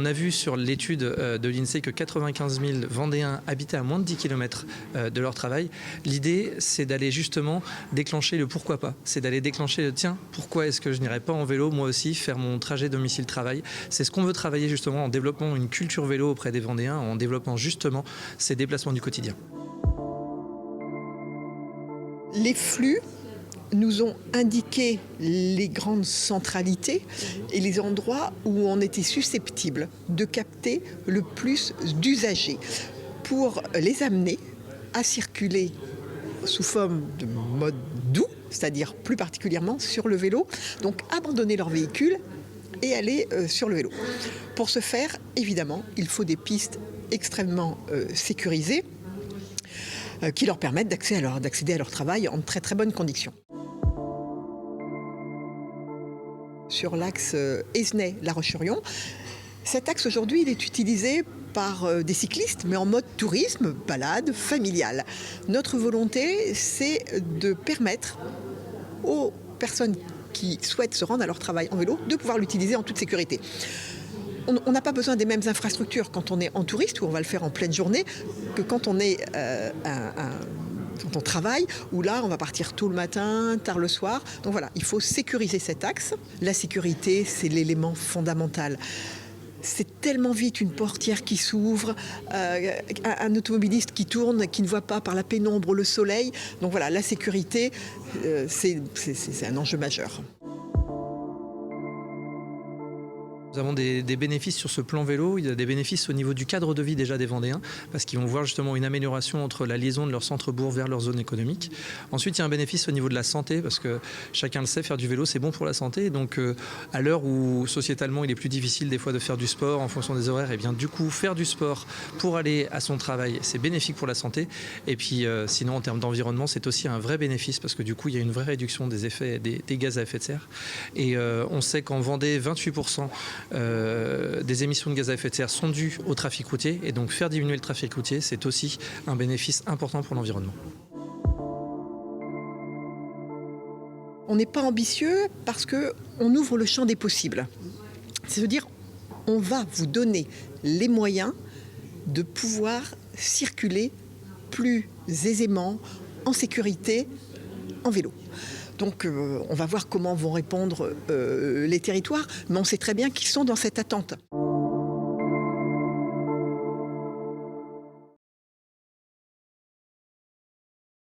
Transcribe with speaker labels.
Speaker 1: a vu sur l'étude de l'INSEE que 95 000 Vendéens habitaient à moins de 10 km de leur travail. L'idée, c'est d'aller justement déclencher le pourquoi pas. C'est d'aller déclencher le tiens, pourquoi est-ce que je n'irais pas en vélo, moi aussi, faire mon trajet domicile-travail. C'est ce qu'on veut travailler justement en développant une culture vélo auprès des Vendéens, en développant justement ces déplacements du quotidien.
Speaker 2: Les flux nous ont indiqué les grandes centralités et les endroits où on était susceptible de capter le plus d'usagers pour les amener à circuler sous forme de mode doux, c'est-à-dire plus particulièrement sur le vélo, donc abandonner leur véhicule et aller sur le vélo. Pour ce faire, évidemment, il faut des pistes extrêmement sécurisées qui leur permettent d'accéder à leur travail en très très bonnes conditions. Sur l'axe Esnay-La Roche-sur-Yon, cet axe aujourd'hui il est utilisé par des cyclistes, mais en mode tourisme, balade, familiale. Notre volonté, c'est de permettre aux personnes qui souhaitent se rendre à leur travail en vélo de pouvoir l'utiliser en toute sécurité. On n'a pas besoin des mêmes infrastructures quand on est en touriste, où on va le faire en pleine journée, que quand on est quand on travaille, où là, on va partir tôt le matin, tard le soir. Donc voilà, il faut sécuriser cet axe. La sécurité, c'est l'élément fondamental. C'est tellement vite une portière qui s'ouvre, un automobiliste qui tourne, qui ne voit pas par la pénombre le soleil. Donc voilà, la sécurité, c'est un enjeu majeur.
Speaker 1: Nous avons des bénéfices sur ce plan vélo, il y a des bénéfices au niveau du cadre de vie déjà des Vendéens, parce qu'ils vont voir justement une amélioration entre la liaison de leur centre-bourg vers leur zone économique. Ensuite, il y a un bénéfice au niveau de la santé, parce que chacun le sait, faire du vélo, c'est bon pour la santé. Donc, à l'heure où sociétalement, il est plus difficile des fois de faire du sport en fonction des horaires, et bien du coup, faire du sport pour aller à son travail, c'est bénéfique pour la santé. Et puis, sinon, en termes d'environnement, c'est aussi un vrai bénéfice, parce que du coup, il y a une vraie réduction des effets des gaz à effet de serre. Et on sait qu'en Vendée, 28% des émissions de gaz à effet de serre sont dues au trafic routier, et donc faire diminuer le trafic routier, c'est aussi un bénéfice important pour l'environnement.
Speaker 2: On n'est pas ambitieux parce qu'on ouvre le champ des possibles. C'est-à-dire on va vous donner les moyens de pouvoir circuler plus aisément, en sécurité, en vélo. Donc on va voir comment vont répondre les territoires, mais on sait très bien qu'ils sont dans cette attente.